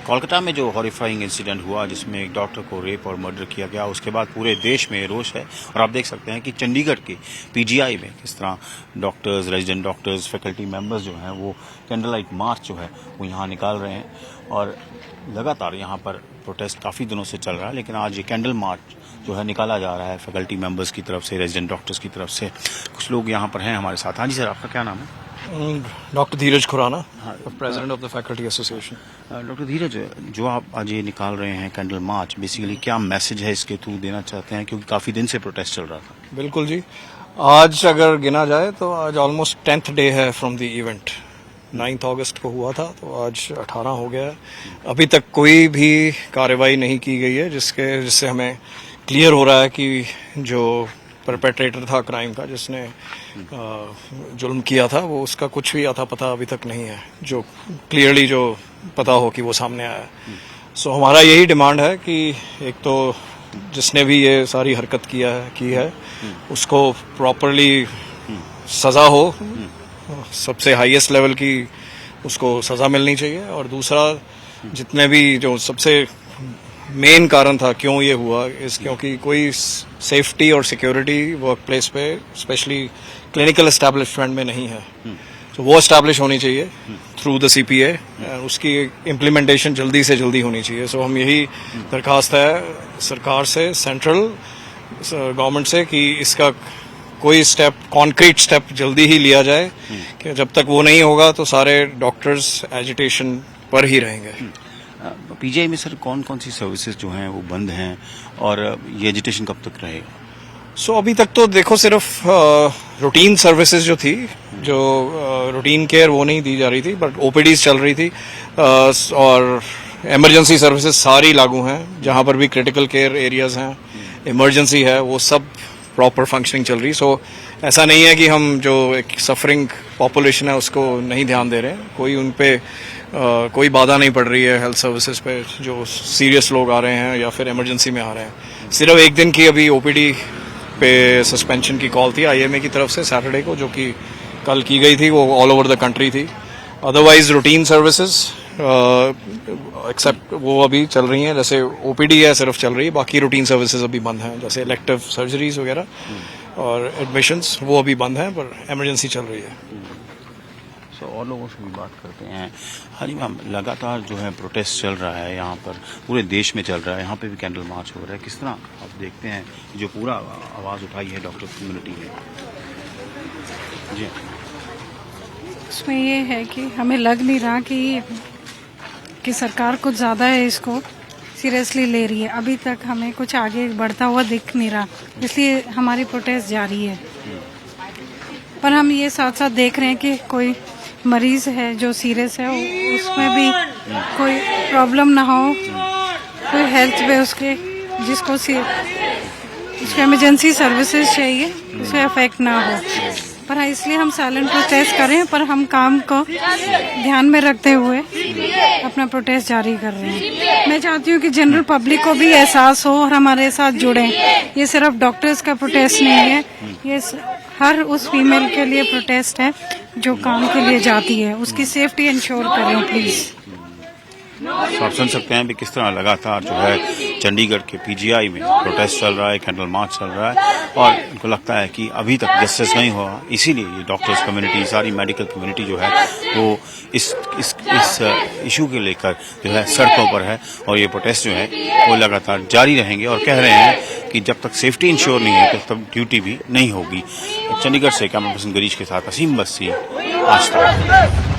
कोलकाता में जो horrifying incident हुआ जिसमें एक डॉक्टर को रेप और मर्डर किया गया, उसके बाद पूरे देश में रोष है। और आप देख सकते हैं कि चंडीगढ़ के पीजीआई में किस तरह doctors, resident doctors, faculty members जो हैं वो कैंडल लाइट मार्च जो है वो यहाँ निकाल रहे हैं। और लगातार यहाँ पर प्रोटेस्ट काफ़ी दिनों से चल रहा है, लेकिन आज ये कैंडल मार्च जो है निकाला जा रहा है फैकल्टी मेंबर्स की तरफ से, रेजिडेंट डॉक्टर्स की तरफ से। कुछ लोग यहाँ पर हैं हमारे साथ। हाँ जी सर, आपका क्या नाम है? Doctor Dheeraj Khurana, president of the faculty association. Doctor Dheeraj, जो आप आज ये निकाल रहे हैं कैंडल मार्च, बेसिकली क्या मैसेज है इसके थ्रू देना चाहते हैं, क्योंकि काफ़ी दिन से प्रोटेस्ट चल रहा था? बिल्कुल जी, आज अगर गिना जाए तो आज ऑलमोस्ट 10th डे है फ्रॉम द इवेंट। 9 अगस्त को हुआ था तो आज 18 हो गया है। अभी तक कोई भी कार्रवाई नहीं की गई है जिससे हमें क्लियर हो रहा है कि जो परपेट्रेटर था क्राइम का, जिसने जुल्म किया था, वो उसका कुछ भी अता पता अभी तक नहीं है जो क्लियरली जो पता हो कि वो सामने आया है। सो हमारा यही डिमांड है कि एक तो जिसने भी ये सारी हरकत की है उसको प्रॉपरली सजा हो, सबसे हाईएस्ट लेवल की उसको सजा मिलनी चाहिए। और दूसरा, जितने भी जो सबसे मेन कारण था क्यों ये हुआ, क्योंकि कोई सेफ्टी और सिक्योरिटी वर्क प्लेस पे स्पेशली क्लिनिकल एस्टैब्लिशमेंट में नहीं है, तो वो एस्टैब्लिश होनी चाहिए थ्रू द सीपीए। उसकी इम्प्लीमेंटेशन जल्दी से जल्दी होनी चाहिए। सो हम यही दरखास्त है सरकार से, सेंट्रल गवर्नमेंट से, कि इसका कोई स्टेप, कॉन्क्रीट स्टेप जल्दी ही लिया जाए, कि जब तक वो नहीं होगा तो सारे डॉक्टर्स एजिटेशन पर ही रहेंगे। पीजीआई में सर कौन कौन सी सर्विसेज जो हैं वो बंद हैं और ये एजिटेशन कब तक रहेगा? सो अभी तक तो देखो सिर्फ रूटीन सर्विसेज जो थी, जो रूटीन केयर वो नहीं दी जा रही थी, बट ओपीडीज चल रही थी और इमरजेंसी सर्विसेज सारी लागू हैं। जहां पर भी क्रिटिकल केयर एरियाज हैं, इमरजेंसी है, वो सब प्रॉपर फंक्शनिंग चल रही। सो ऐसा नहीं है कि हम जो एक सफरिंग पॉपुलेशन है उसको नहीं ध्यान दे रहे हैं। कोई उन पे कोई बाधा नहीं पड़ रही है हेल्थ सर्विसेज पे, जो सीरियस लोग आ रहे हैं या फिर इमरजेंसी में आ रहे हैं। सिर्फ एक दिन की अभी ओपीडी पे सस्पेंशन की कॉल थी आईएमए की तरफ से सैटरडे को, जो कि कल की गई थी, वो ऑल ओवर द कंट्री थी। अदरवाइज रूटीन सर्विसेज एक्सेप्ट वो अभी चल रही हैं, जैसे ओपीडी है सिर्फ चल रही है, बाकी रूटीन सर्विसेज अभी बंद हैं, जैसे इलेक्टिव सर्जरीज वगैरह और एडमिशंस वो अभी बंद हैं, पर इमरजेंसी चल रही है। सो और लोगों से भी बात करते हैं। हाँ जी मैम, लगातार जो है प्रोटेस्ट चल रहा है, यहाँ पर पूरे देश में चल रहा है, यहाँ पे भी कैंडल मार्च हो रहा है। किस तरह आप देखते हैं जो पूरा आवाज़ उठाई है डॉक्टर कम्युनिटी ने? जी, इसमें ये है कि हमें लग नहीं रहा कि सरकार कुछ ज़्यादा है इसको सीरियसली ले रही है। अभी तक हमें कुछ आगे बढ़ता हुआ दिख नहीं रहा, इसलिए हमारी प्रोटेस्ट जारी है। पर हम ये साथ साथ देख रहे हैं कि कोई मरीज है जो सीरियस है, उसमें भी कोई प्रॉब्लम ना हो, कोई हेल्थ पे उसके जिसको इमरजेंसी सर्विसेज चाहिए उसे अफेक्ट ना हो। पर इसलिए हम साइलेंट प्रोटेस्ट करें, पर हम काम को ध्यान में रखते हुए अपना प्रोटेस्ट जारी कर रहे हैं। मैं चाहती हूँ कि जनरल पब्लिक को भी एहसास हो और हमारे साथ जुड़े। ये सिर्फ डॉक्टर्स का प्रोटेस्ट नहीं है, ये हर उस फीमेल के लिए प्रोटेस्ट है जो काम के लिए जाती है। उसकी सेफ्टी इंश्योर करें प्लीज। तो आप सुन सकते हैं भी किस तरह लगातार जो है चंडीगढ़ के पीजीआई में प्रोटेस्ट चल रहा है, कैंडल मार्च चल रहा है, और उनको लगता है कि अभी तक जस्टिस नहीं हुआ। इसीलिए ये डॉक्टर्स कम्युनिटी, सारी मेडिकल कम्युनिटी जो है वो इस इशू के लेकर जो है सड़कों पर है, और ये प्रोटेस्ट जो है वो लगातार जारी रहेंगे। और कह रहे हैं कि जब तक सेफ्टी इंश्योर नहीं है तब तक ड्यूटी भी नहीं होगी। चंडीगढ़ से कैमरा पर्सन गरीश के साथ असीम बस्सी, आज तक।